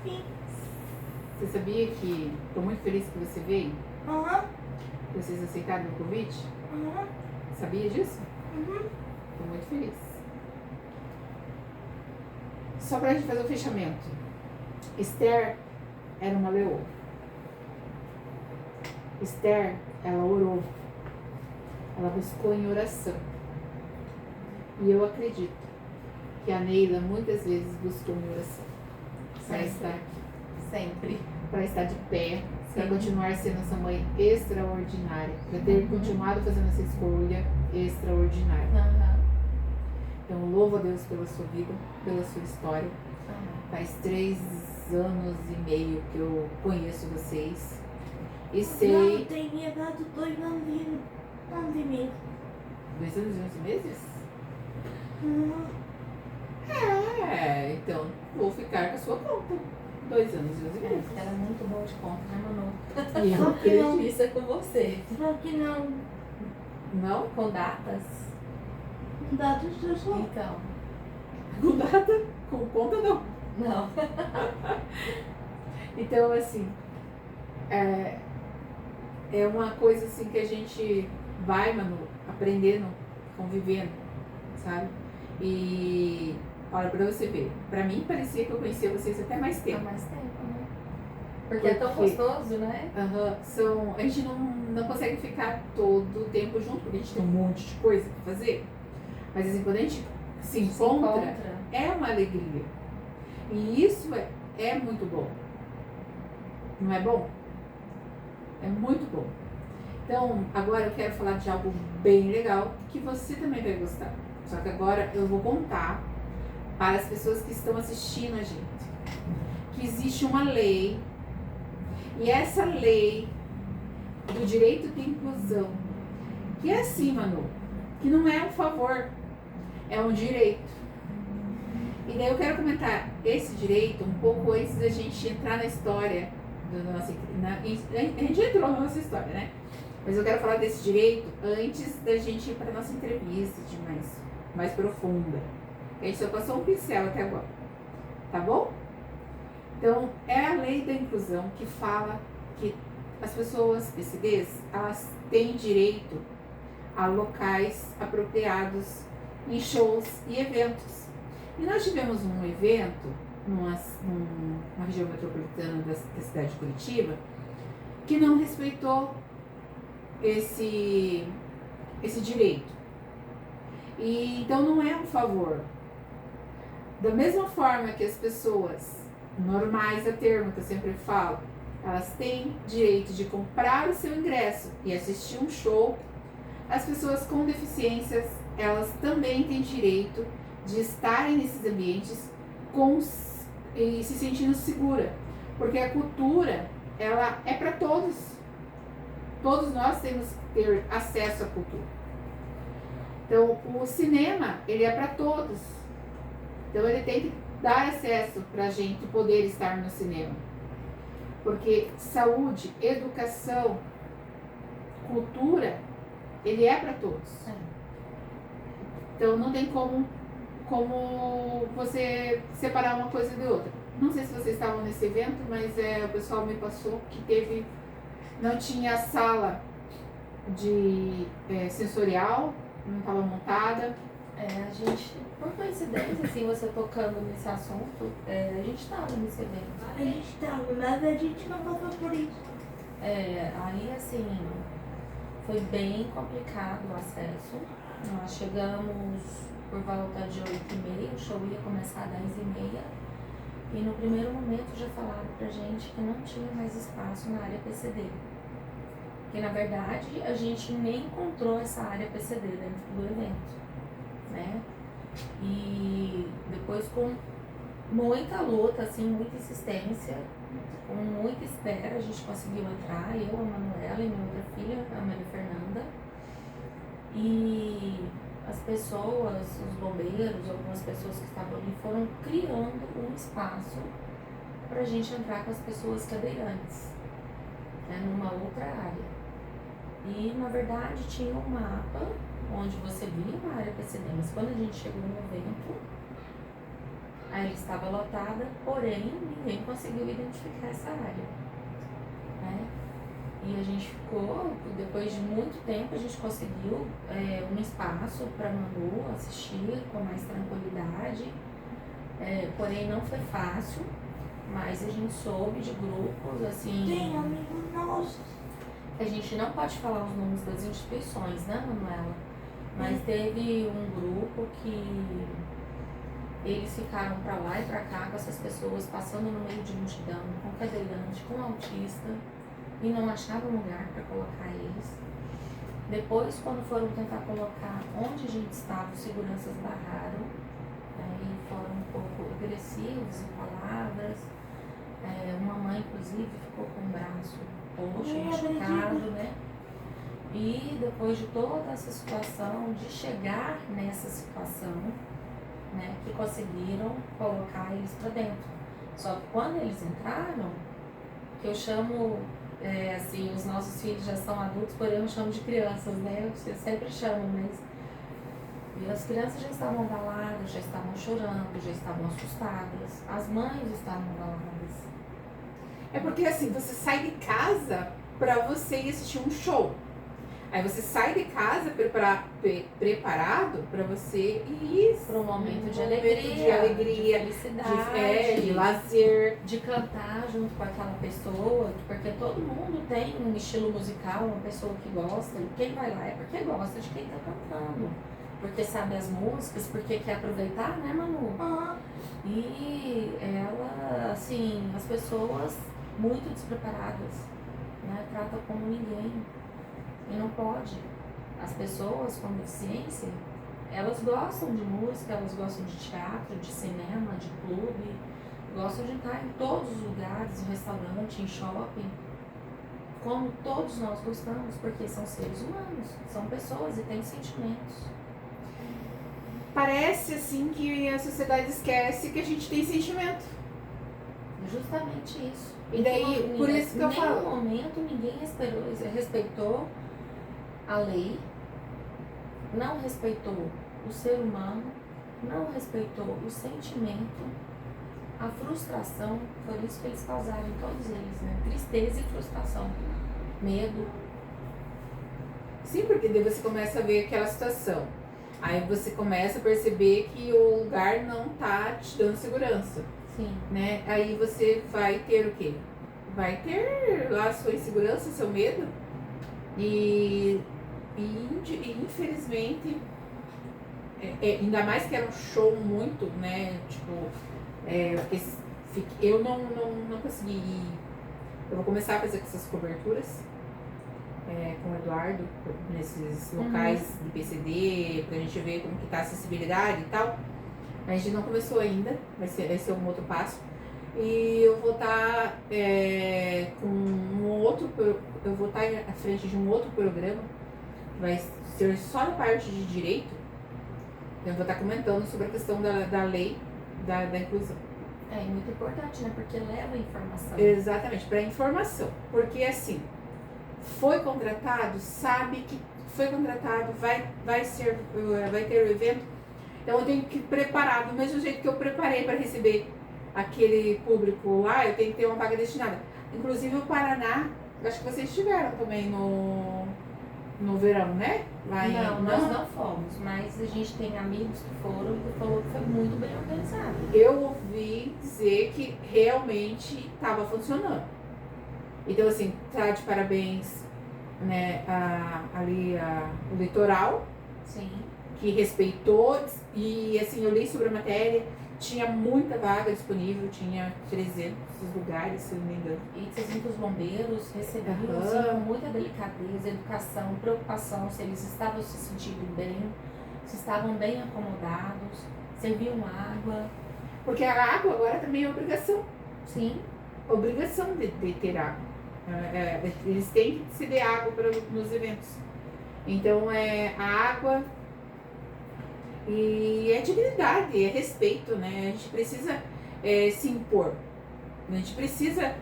Sim. Você sabia que estou muito feliz que você veio? Aham. Vocês aceitaram o convite? Aham. Sabia disso? Uhum. Estou muito feliz. Só pra gente fazer o fechamento. Esther era uma leoa. Esther, ela orou. Ela buscou em oração. E eu acredito que a Neila muitas vezes buscou em oração. Para estar aqui. Sempre. Para estar de pé. Para Sim. continuar sendo essa mãe extraordinária. Para ter continuado fazendo essa escolha extraordinária. Aham. Então, louvo a Deus pela sua vida, pela sua história. Faz 3 anos e meio que eu conheço vocês. E Não, sei... tem minha dado 2 anos e meio. 2 anos e 11 meses? Uhum. Então vou ficar com a sua conta. 2 anos e 11 meses. Ela é muito boa de conta, né, Manu? E eu Só que não. acredito. Isso é com você. Só que não. Não? Com datas? Dados eu sou. Então. Com data? Com conta não. Não. Então assim, é uma coisa assim que a gente vai, Manu, aprendendo, convivendo, sabe? E olha, pra você ver, pra mim parecia que eu conhecia vocês até mais Há tempo. mais tempo, né? Porque é tão gostoso, né? A gente não consegue ficar todo o tempo junto, porque a gente tem um monte de coisa pra fazer. Mas assim, quando a gente se encontra, é uma alegria. E isso é muito bom. Não é bom? É muito bom. Então, agora eu quero falar de algo bem legal que você também vai gostar. Só que agora eu vou contar para as pessoas que estão assistindo a gente que existe uma lei, e essa lei do direito de inclusão, que é assim, Manu, que não é um favor, é um direito. E daí eu quero comentar esse direito um pouco antes da gente entrar na história do nosso, a gente já entrou na nossa história, né? Mas eu quero falar desse direito antes da gente ir para nossa entrevista de mais profunda. A gente só passou um pincel até agora, tá bom? Então, é a lei da inclusão que fala que as pessoas PCDs, elas têm direito a locais apropriados em shows e eventos. E nós tivemos um evento numa região metropolitana da cidade de Curitiba que não respeitou esse direito. E então não é um favor. Da mesma forma que as pessoas normais a termo, que eu sempre falo, elas têm direito de comprar o seu ingresso e assistir um show, as pessoas com deficiências, elas também têm direito de estarem nesses ambientes e se sentindo segura, porque a cultura, ela é para todos. Todos nós temos que ter acesso à cultura. Então, o cinema, ele é para todos. Então, ele tem que dar acesso para a gente poder estar no cinema. Porque saúde, educação, cultura, ele é para todos. Então, não tem como você separar uma coisa de outra. Não sei se vocês estavam nesse evento, mas o pessoal me passou que não tinha sala de sensorial, não estava montada. A gente, por coincidência, assim, você tocando nesse assunto, a gente estava nesse evento. A gente estava, mas a gente não passou por isso. Aí, assim, foi bem complicado o acesso. Nós chegamos por volta de 8h30, o show ia começar às 10h30. E no primeiro momento já falaram pra gente que não tinha mais espaço na área PCD. Que na verdade a gente nem encontrou essa área PCD dentro do evento, né? E depois com muita luta, assim, muita insistência, com muita espera, a gente conseguiu entrar, eu, a Manuela e minha outra filha, a Maria Fernanda. E as pessoas, os bombeiros, algumas pessoas que estavam ali foram criando um espaço para a gente entrar com as pessoas cadeirantes, né, numa outra área. E na verdade tinha um mapa onde você via uma área PCD, mas quando a gente chegou no evento, A lista estava lotada, porém ninguém conseguiu identificar essa área, né? E a gente ficou, depois de muito tempo, a gente conseguiu um espaço para Manu assistir com mais tranquilidade. Porém não foi fácil, mas a gente soube de grupos assim. Tem amigo nosso. A gente não pode falar os nomes das instituições, né, Manuela? Mas teve um grupo que eles ficaram para lá e para cá com essas pessoas passando no meio de multidão, com cadeirante, com autista, e não achavam lugar para colocar eles. Depois, quando foram tentar colocar onde a gente estava, os seguranças barraram, e foram um pouco agressivos em palavras. Uma mãe, inclusive, ficou com o braço roxo, machucado, né? E depois de toda essa situação, de chegar nessa situação, né, que conseguiram colocar eles para dentro. Só que quando eles entraram, que eu chamo, assim, os nossos filhos já são adultos, porém eu chamo de crianças, né? Eu sempre chamo, mas e as crianças já estavam abaladas, já estavam chorando, já estavam assustadas. As mães estavam abaladas. É porque assim, você sai de casa pra você ir assistir um show. Aí você sai de casa preparado pra você ir Para um momento de alegria, de felicidade, de lazer. de cantar junto com aquela pessoa, porque todo mundo tem um estilo musical, uma pessoa que gosta, e quem vai lá é porque gosta de quem está cantando, porque sabe as músicas, porque quer aproveitar, né, Manu? E ela, assim, as pessoas muito despreparadas, né, tratam como ninguém. E não pode. As pessoas com deficiência, elas gostam de música, elas gostam de teatro, de cinema, de clube, gostam de estar em todos os lugares, em restaurante, em shopping, como todos nós gostamos, porque são seres humanos, são pessoas e têm sentimentos. Parece assim que a sociedade esquece que a gente tem sentimento. Justamente isso. E daí, por isso que eu falo. Em nenhum momento ninguém respeitou a lei, não respeitou o ser humano, não respeitou o sentimento, a frustração, foi isso que eles causaram em todos eles, né? Tristeza e frustração, medo. Sim, porque daí você começa a ver aquela situação. Aí você começa a perceber que o lugar não tá te dando segurança, Sim. né? Aí você vai ter o quê? Vai ter lá a sua insegurança, seu medo. E infelizmente, ainda mais que era um show muito, né? Tipo, eu não consegui ir. Eu vou começar a fazer essas coberturas com o Eduardo nesses locais de PCD, pra gente ver como que tá a acessibilidade e tal. A gente não começou ainda, vai ser um outro passo. E eu vou estar eu vou estar à frente de um outro programa, que vai ser só na parte de direito. Eu vou estar comentando sobre a questão da lei da inclusão. É muito importante, né? Porque leva informação. Exatamente, para informação. Porque assim, foi contratado, sabe que foi contratado, vai ter o evento. Então eu tenho que preparar, do mesmo jeito que eu preparei para receber aquele público lá, eu tenho que ter uma vaga destinada. Inclusive o Paraná, acho que vocês estiveram também no verão, né? Nós não fomos, mas a gente tem amigos que foram e falou que foi muito bem organizado. Eu ouvi dizer que realmente estava funcionando. Então assim, tá de parabéns, né, o litoral. Sim. Que respeitou, e assim, eu li sobre a matéria, tinha muita vaga disponível, tinha 300 lugares, se eu não me engano. E 300 bombeiros recebiam assim, com muita delicadeza, educação, preocupação, se eles estavam se sentindo bem, se estavam bem acomodados, serviam água. Porque a água agora também é obrigação. Sim. Obrigação de ter água. Eles têm que ceder água nos eventos. Então, a água. E é dignidade, é respeito, né? A gente precisa se impor. A gente precisa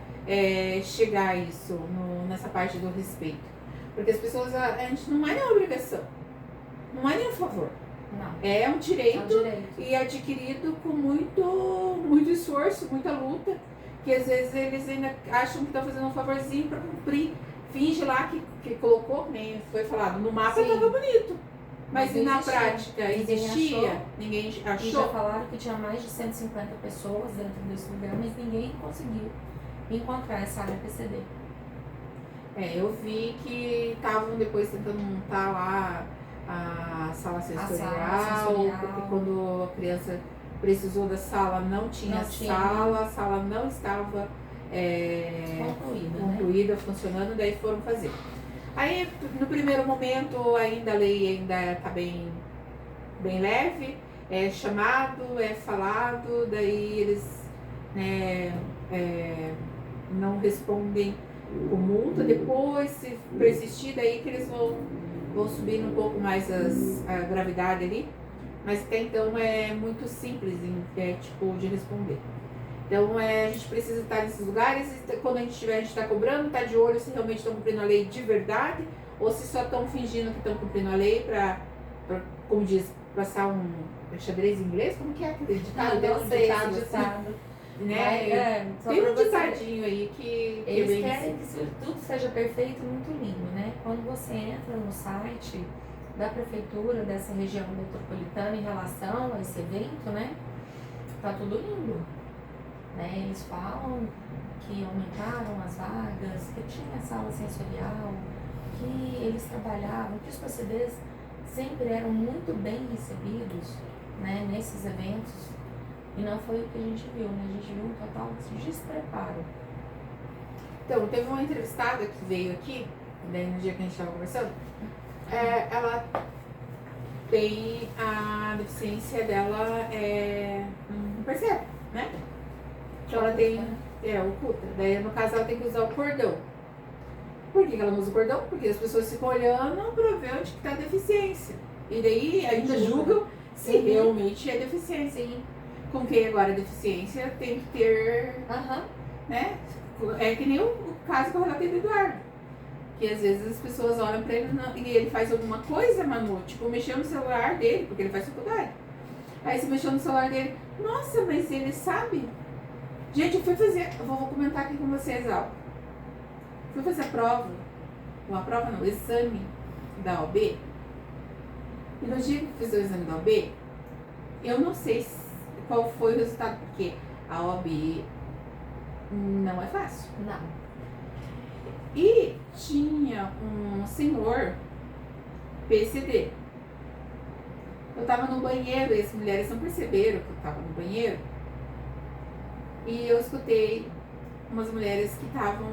chegar a isso nessa parte do respeito. Porque as pessoas, a gente não é nem obrigação, não é nem a favor. Não. É um É direito, um direito. e adquirido com muito esforço, muita luta, que às vezes eles ainda acham que estão fazendo um favorzinho para cumprir. Finge lá que colocou, nem foi falado, no mapa Sim. estava bonito. Mas Mas e na existia. prática Ninguém existia? achou. Ninguém E já achou? falaram que tinha mais de 150 pessoas dentro desse lugar, mas ninguém conseguiu encontrar essa área PCD. Eu vi que estavam depois tentando montar lá a sala sensorial, porque quando a criança precisou da sala não tinha Não tinha. sala, a sala não estava Concluída, né? concluída, funcionando, daí foram fazer. Aí, no primeiro momento, ainda a lei ainda está bem leve, é chamado, é falado, daí eles não respondem com multa. Depois, se persistir, daí que eles vão subindo um pouco mais a gravidade ali, mas até então é muito simples tipo, de responder. Então a gente precisa estar nesses lugares e quando a gente estiver, a gente está cobrando, está de olho se realmente estão cumprindo a lei de verdade ou se só estão fingindo que estão cumprindo a lei para, como diz, passar um xadrez em inglês? Como que é aquele ditado? Tem um ditado, ditado. né? Só Tem pra um você- ditadinho aí que Eles vem querem que tudo seja perfeito e muito lindo, né? Quando você entra no site da prefeitura dessa região metropolitana em relação a esse evento, né? Tá tudo lindo. Né? Eles falam que aumentaram as vagas, que tinha sala sensorial, que eles trabalhavam, que os PCDs sempre eram muito bem recebidos, né, nesses eventos. E não foi o que a gente viu, né? A gente viu um total despreparo. Então, teve uma entrevistada que veio aqui, daí no dia que a gente estava conversando, ela tem a deficiência dela, não percebe, né? Então ela tem, oculta. Daí no caso ela tem que usar o cordão. Por que ela não usa o cordão? Porque as pessoas ficam olhando para ver onde que tá a deficiência. E daí ainda julgam se realmente é deficiência. Sim. Com quem agora a deficiência tem que ter, né? É que nem o caso que eu relatei do Eduardo. Que às vezes as pessoas olham pra ele e ele faz alguma coisa, Manu, tipo, mexeu no celular dele, porque ele faz faculdade. Aí se mexeu no celular dele, nossa, mas ele sabe? Gente, eu vou comentar aqui com vocês algo. Fui fazer a prova, o exame da OAB. E no dia que eu fiz o exame da OAB, eu não sei qual foi o resultado, porque a OAB não é fácil. Não. E tinha um senhor PCD. Eu tava no banheiro e as mulheres não perceberam que eu tava no banheiro. E eu escutei umas mulheres que estavam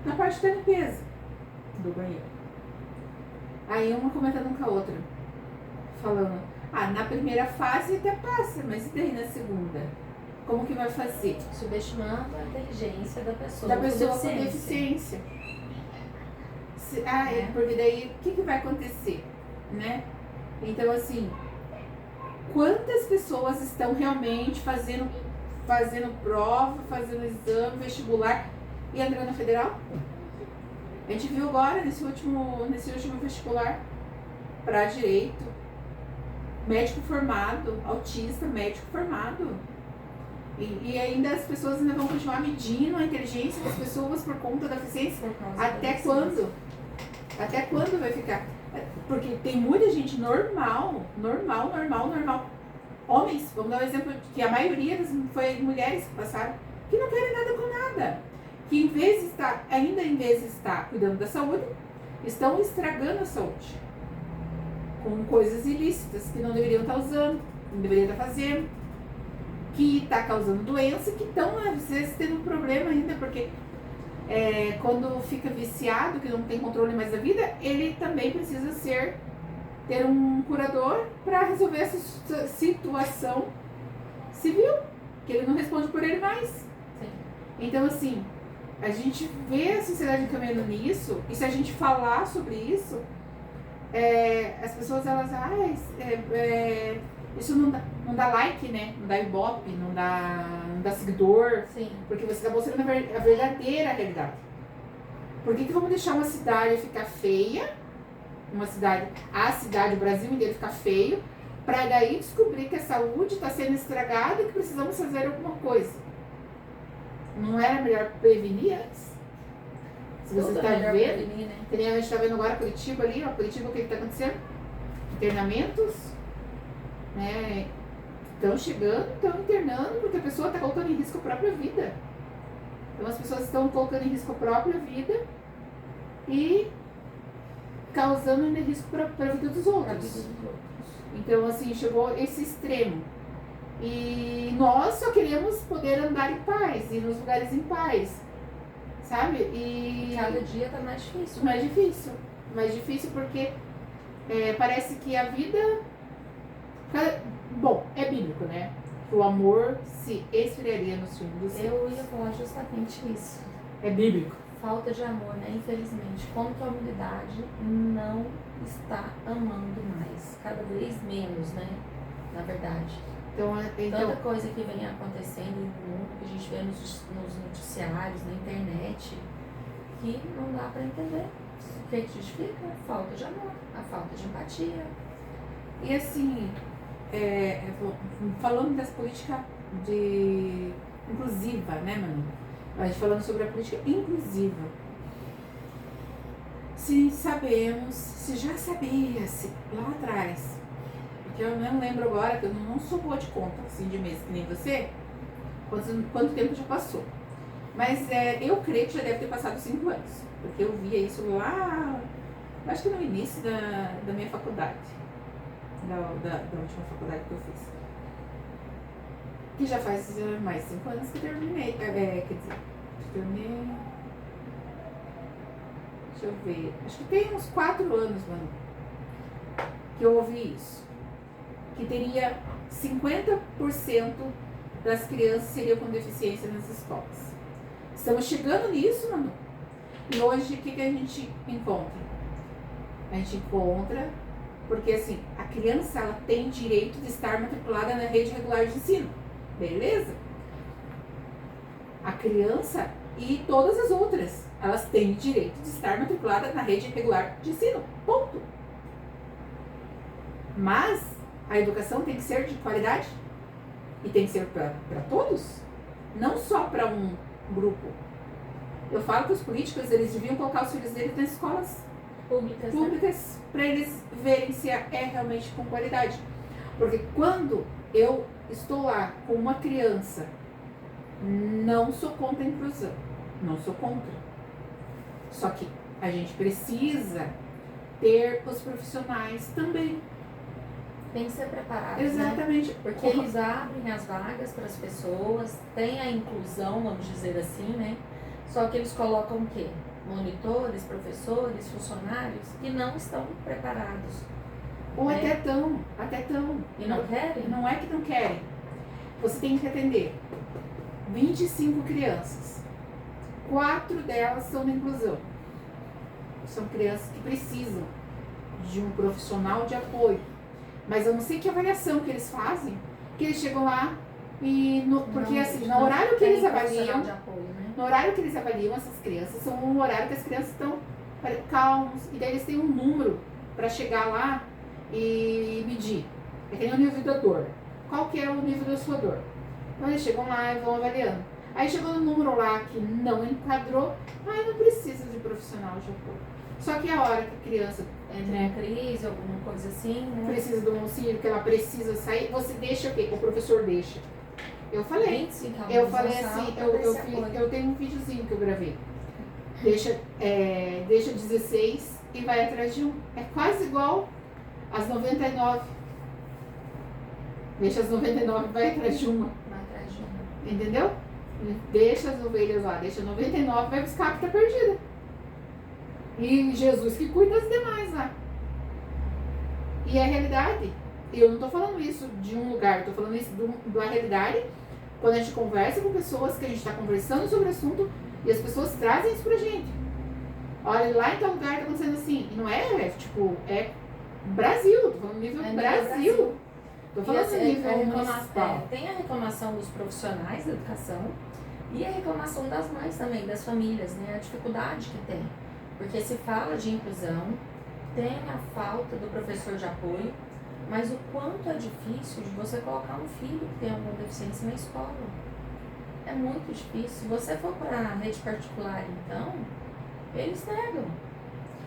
na parte da limpeza do banheiro. Aí uma comentando com a outra, falando, na primeira fase até passa, mas e daí na segunda? Como que vai fazer? Subestimando a inteligência da pessoa. Da pessoa com deficiência. Porque daí o que vai acontecer, né? Então assim, quantas pessoas estão realmente fazendo prova, fazendo exame, vestibular e entrando na federal? A gente viu agora nesse último vestibular para direito, médico formado, autista, médico formado. E ainda as pessoas ainda vão continuar medindo a inteligência das pessoas por conta da deficiência. Até quando? Até quando vai ficar? Porque tem muita gente normal. Homens, vamos dar um exemplo, que a maioria foi mulheres que passaram, que não querem nada com nada. Que em vez de estar cuidando da saúde, estão estragando a saúde. Com coisas ilícitas que não deveriam estar usando, não deveriam estar fazendo. Que está causando doença, que estão às vezes tendo um problema ainda, porque quando fica viciado, que não tem controle mais da vida, ele também precisa ter um curador para resolver essa situação civil, que ele não responde por ele mais. Sim. Então assim, a gente vê a sociedade caminhando nisso, e se a gente falar sobre isso, as pessoas elas, isso não dá like, né? Não dá ibope, não dá seguidor. Sim. Porque você está mostrando a verdadeira realidade. Por que vamos deixar uma cidade ficar feia? A cidade, o Brasil inteiro ficar feio, para daí descobrir que a saúde está sendo estragada e que precisamos fazer alguma coisa. Não era melhor prevenir antes? Se você está vendo, prevenir, né? que nem a gente está vendo agora Curitiba ali, ó, Curitiba, o que está acontecendo? Internamentos, né? Estão chegando, estão internando, porque a pessoa está colocando em risco a própria vida. Então as pessoas estão colocando em risco a própria vida e causando ainda risco para a vida dos outros. Então, assim, chegou esse extremo. E nós só queremos poder andar em paz, ir nos lugares em paz, sabe? E cada dia tá mais difícil. Mais difícil porque parece que a vida... Bom, é bíblico, né? O amor se esfriaria nos fins do céu. Eu ia falar justamente isso. É bíblico. Falta de amor, né? Infelizmente. Como que a humanidade não está amando mais? Cada vez menos, né? Na verdade. Então, Tanta coisa que vem acontecendo no mundo, que a gente vê nos noticiários, na internet, que não dá para entender. O que justifica? A falta de amor, a falta de empatia. E assim, falando das políticas inclusiva, né, Manu? A gente falando sobre a política inclusiva. Se já sabia-se lá atrás, porque eu não lembro agora, que eu não sou boa de conta, assim, de mês, que nem você, quanto tempo já passou. Mas eu creio que já deve ter passado 5 anos, porque eu via isso lá, acho que no início da minha faculdade, da última faculdade que eu fiz. Que já faz mais 5 anos que eu terminei, terminei, deixa eu ver, acho que tem uns 4 anos, mano, que eu ouvi isso. Que teria 50% das crianças seriam com deficiência nas escolas. Estamos chegando nisso, mano. E hoje, o que a gente encontra? A gente encontra, porque assim, a criança, ela tem direito de estar matriculada na rede regular de ensino. Beleza? A criança e todas as outras, elas têm direito de estar matriculada na rede regular de ensino. Ponto. Mas a educação tem que ser de qualidade e tem que ser para todos, não só para um grupo. Eu falo que os políticos, eles deviam colocar os filhos deles nas escolas públicas, para eles verem se é realmente com qualidade. Porque quando eu estou lá com uma criança, não sou contra a inclusão, não sou contra. Só que a gente precisa ter os profissionais também. Tem que ser preparado. Exatamente. Né? Porque eles abrem as vagas para as pessoas, tem a inclusão, vamos dizer assim, né? Só que eles colocam o quê? Monitores, professores, funcionários que não estão preparados. Ou né? até tão. E não querem? Não é que não querem. Você tem que atender 25 crianças. 4 delas são na inclusão. São crianças que precisam de um profissional de apoio. Mas eu não sei que avaliação que eles fazem, que eles chegam lá e... porque não, assim, no horário que eles avaliam... De apoio, né? No horário que eles avaliam essas crianças, são um horário que as crianças estão calmos. E daí eles têm um número para chegar lá e medir. É que nem o nível da dor. Qual que é o nível da sua dor? Então eles chegam lá e vão avaliando. Aí chegou no número lá que não enquadrou, aí não precisa de profissional de apoio. Só que a hora que a criança entra em crise, alguma coisa assim, né? Precisa de um auxílio, que ela precisa sair, você deixa o quê? O professor deixa. Eu falei. Eu falei assim, eu tenho um videozinho que eu gravei. Deixa 16 e vai atrás de um. É quase igual às 99. Deixa as 99 e vai atrás de uma. Vai atrás de uma. Entendeu? Deixa as ovelhas lá, deixa 99 e vai buscar a que tá perdida. E Jesus que cuida das demais lá. E a realidade, eu não estou falando isso de um lugar, estou falando isso da realidade, quando a gente conversa com pessoas, que a gente está conversando sobre o assunto, e as pessoas trazem isso pra gente. Olha, lá em tal lugar está acontecendo assim. E não é Brasil, estou falando nível Brasil. Estou falando assim, nível municipal. Tem a reclamação dos profissionais da educação e a reclamação das mães também, das famílias, né? A dificuldade que tem. Porque se fala de inclusão, tem a falta do professor de apoio, Mas o quanto é difícil de você colocar um filho que tem alguma deficiência na escola. É muito difícil. Se você for para a rede particular, então, eles negam.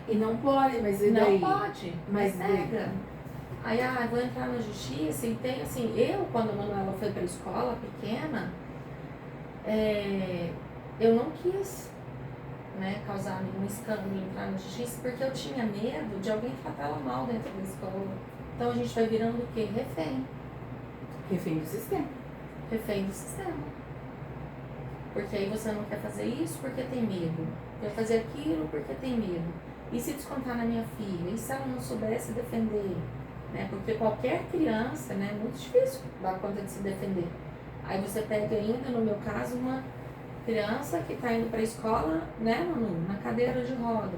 E não pode, mas e daí? Não pode, mas Mas nega. Aí, vou entrar na justiça e tem assim, quando a Manuela foi para a escola pequena, eu não quis, né, causar nenhum escândalo, entrar na justiça, porque eu tinha medo de alguém tratar ela mal dentro da escola. Então a gente vai virando o quê? Refém. Refém do sistema. Refém do sistema. Porque aí você não quer fazer isso porque tem medo. Quer fazer aquilo porque tem medo. E se descontar na minha filha? E se ela não soubesse defender? Né? Porque qualquer criança, né, é muito difícil dar conta de se defender. Aí você pega ainda, no meu caso, uma criança que está indo para a escola, né, Manu, na cadeira de roda.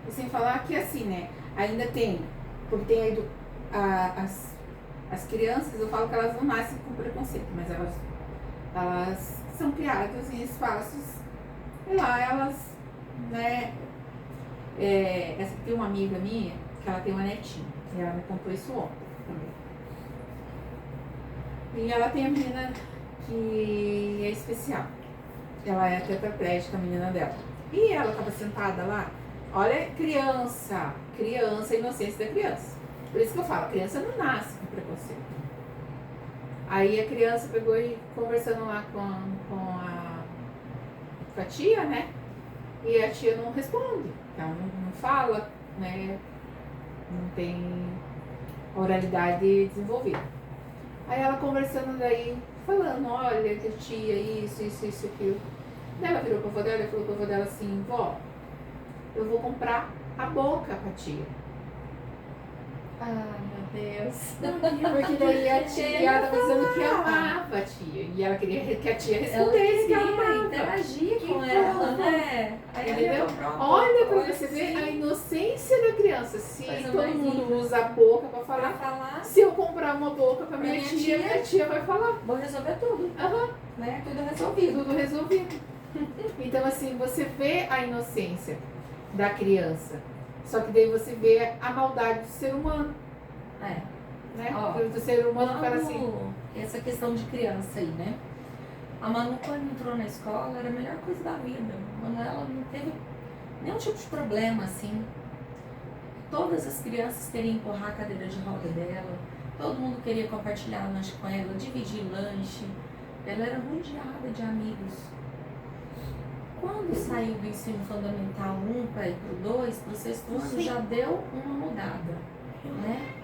E sem falar que assim, né, ainda tem, porque tem as crianças, eu falo que elas não nascem com preconceito, mas elas são criadas em espaços, e lá elas, né, tem uma amiga minha, que ela tem uma netinha, e ela me contou isso ontem também. E ela tem a menina que é especial. Ela é tetraplégica, a menina dela. E ela estava sentada lá. Olha, criança, a inocência da criança. Por isso que eu falo, a criança não nasce com preconceito. Aí a criança pegou e conversando lá com a tia, né? E a tia não responde. Ela não fala, né? Não tem oralidade desenvolvida. Aí ela conversando daí, falando, olha, que tia, isso, aquilo. Daí ela virou pra avó dela e falou pra avó dela assim, vó, eu vou comprar a boca pra tia. Meu Deus. Porque daí a tia, ela tava dizendo que amava a tia. E ela queria que a tia respondesse que ela amava. Interagir Que com ela, fofo. né? Aí Entendeu? Olha pra você ver a inocência da criança. Se Coisa todo mais mundo linda. usa a boca pra Pra falar, falar, se eu comprar uma boca pra minha minha tia, minha tia vai falar. vou resolver tudo, Aham, né? Tudo resolvido. tudo resolvido. Então assim, você vê a inocência da criança. Só que daí você vê a maldade do ser humano. É. Né? Ó, Do ser humano para assim. Essa questão de criança aí, né? A Manu, quando entrou na escola, era a melhor coisa da vida. A Manuela não teve nenhum tipo de problema, assim. Todas as crianças queriam empurrar a cadeira de roda dela, todo mundo queria compartilhar lanche com ela, dividir lanche. Ela era rodeada de amigos. Quando saiu do ensino fundamental 1 para ir para o 2, para o 6º ano, já deu uma mudada, né?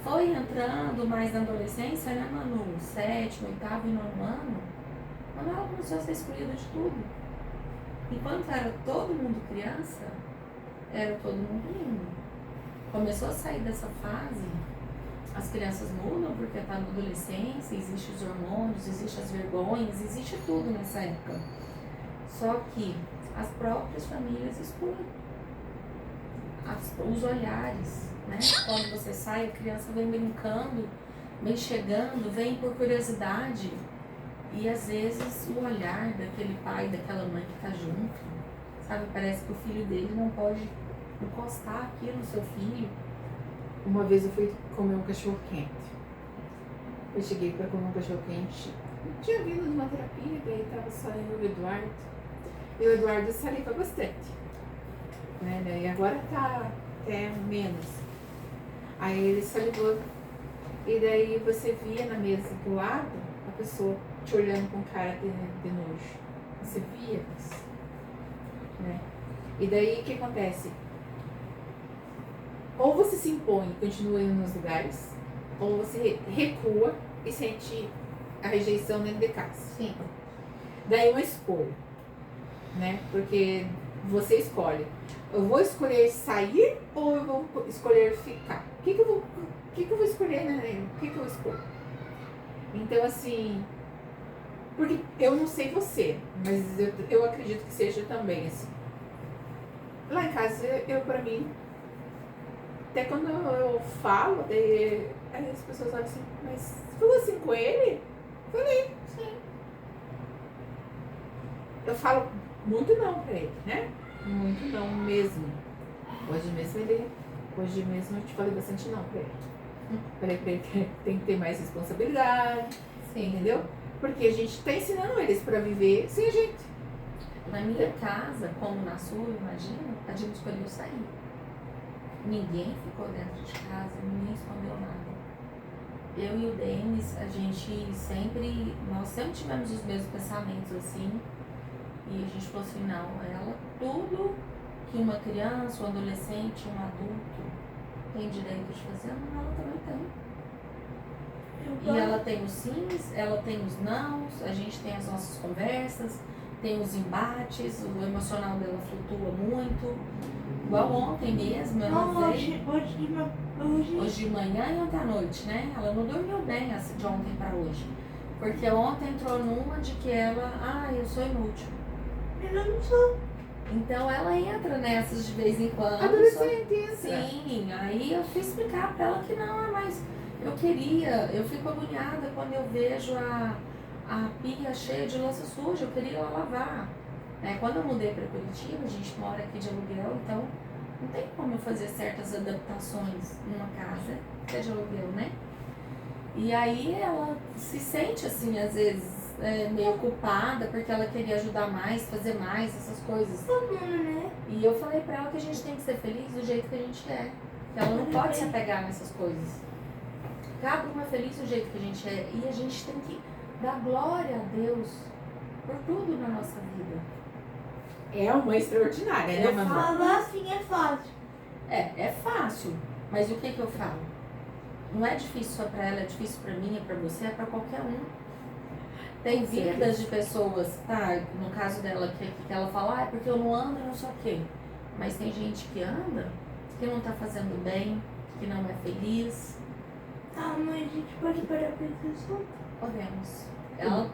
Foi entrando mais na adolescência, né, Manu? 7º, 8º e 9º ano, quando ela começou a ser excluída de tudo. Enquanto era todo mundo criança, era todo mundo lindo. Começou a sair dessa fase, as crianças mudam porque está na adolescência, existem os hormônios, existem as vergonhas, existe tudo nessa época. Só que as próprias famílias excluem os olhares, né? Quando você sai, a criança vem brincando, vem chegando, vem por curiosidade. E às vezes o olhar daquele pai, daquela mãe que está junto, sabe? Parece que o filho dele não pode encostar aqui no seu filho. Uma vez eu fui comer um cachorro quente. Eu cheguei para comer um cachorro quente. Eu tinha vindo de uma terapia, daí tava saindo o Eduardo. E o Eduardo saliva bastante. Né? Daí agora tá até menos. Aí ele salivou. E daí você via na mesa do lado a pessoa te olhando com cara de nojo. Você via isso. Né? E daí o que acontece? Ou você se impõe e continua indo nos lugares, ou você recua e sente a rejeição dentro de casa. Sim. Daí uma escolha, né? Porque você escolhe. Eu vou escolher sair ou eu vou escolher ficar? O que eu vou escolher, né? O que eu escolho? Então, assim, porque eu não sei você, mas eu acredito que seja também assim. Lá em casa, pra mim, até quando eu falo, daí as pessoas olham assim, mas você falou assim com ele? Falei, sim. Eu falo muito não pra ele, né? Muito não mesmo. Hoje mesmo eu te falei bastante não pra ele. Para ele que tem que ter mais responsabilidade, entendeu? Porque a gente tá ensinando eles para viver sem a gente. Na minha casa, como na sua, imagina, a gente escolheu sair. Ninguém ficou dentro de casa, ninguém escondeu nada. Eu e o Denis, nós sempre tivemos os mesmos pensamentos assim. E a gente falou assim, não, tudo que uma criança, um adolescente, um adulto tem direito de fazer, ela também tem. E ela tem os sims, ela tem os nãos, a gente tem as nossas conversas, tem os embates, o emocional dela flutua muito. Igual ontem mesmo, eu não Hoje de manhã e ontem à noite, né? Ela não dormiu bem de ontem para hoje. Porque ontem entrou numa de que eu sou inútil. eu não sou. Então ela entra nessas de vez em quando. Adolescente entra. Sim, aí eu fui explicar pra ela que não, mas eu fico agoniada quando eu vejo a pia cheia de louça suja, eu queria ela lavar. Quando eu mudei para Curitiba, a gente mora aqui de aluguel, então não tem como eu fazer certas adaptações numa casa que é de aluguel, né? E aí ela se sente assim, às vezes, meio culpada porque ela queria ajudar mais, fazer mais, essas coisas. Né? E eu falei pra ela que a gente tem que ser feliz do jeito que a gente é. Que ela não pode se apegar nessas coisas. Cada uma é feliz do jeito que a gente é. E a gente tem que dar glória a Deus por tudo na nossa vida. É uma extraordinária, né, mamãe? Falar assim é fácil. É fácil. Mas o que eu falo? Não é difícil só pra ela, é difícil pra mim, é pra você, é pra qualquer um. Tem vidas de pessoas, tá? No caso dela, que ela fala, é porque eu não ando e não sei o quê. Mas tem gente que anda, que não tá fazendo bem, que não é feliz. Mas a gente pode parar pra atenção? Podemos. Ela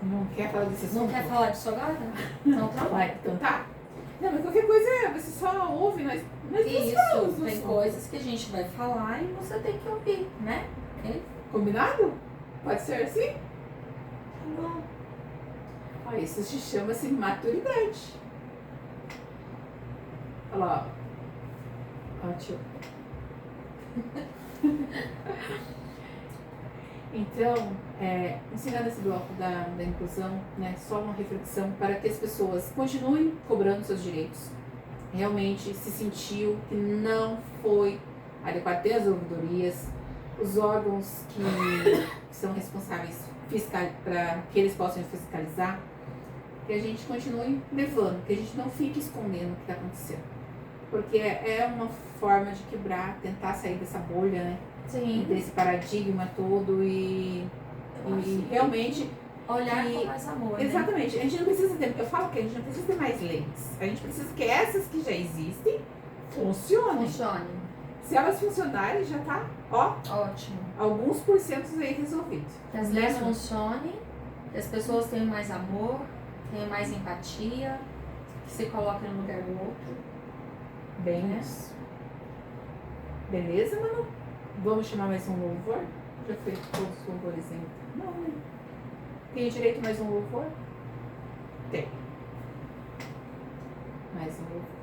Não quer falar desse assunto? não quer falar disso agora? Então tá bom. Vai, então tá. Não, mas qualquer coisa você só ouve, nós Isso, falamos tem assunto. coisas que a gente vai falar e você tem que ouvir, né? Combinado? Pode ser assim? Tá bom. Isso se chama-se maturidade. Olha lá, ó. Tio. Então, ensinando esse bloco da inclusão, né, só uma reflexão para que as pessoas continuem cobrando seus direitos. Realmente se sentiu que não foi adequado ter as ouvidorias, os órgãos que são responsáveis para que eles possam fiscalizar, que a gente continue levando, que a gente não fique escondendo o que está acontecendo. Porque é uma forma de quebrar, tentar sair dessa bolha, né? Sim. Desse paradigma todo e realmente olhar com mais amor, exatamente, né? a gente não precisa ter, eu falo que a gente não precisa ter mais leis, a gente precisa que essas que já existem funcionem. Funcione. Se elas funcionarem, já tá, ó, Ótimo. alguns porcentos aí resolvidos. Que as leis funcionem, que as pessoas tenham mais amor, tenham mais empatia, que se coloquem no lugar do outro. Bem isso. Beleza, mano? Vamos chamar mais um louvor? Já foi todos os louvores ainda? Não, né? Tem direito a mais um louvor? Tem. Mais um louvor.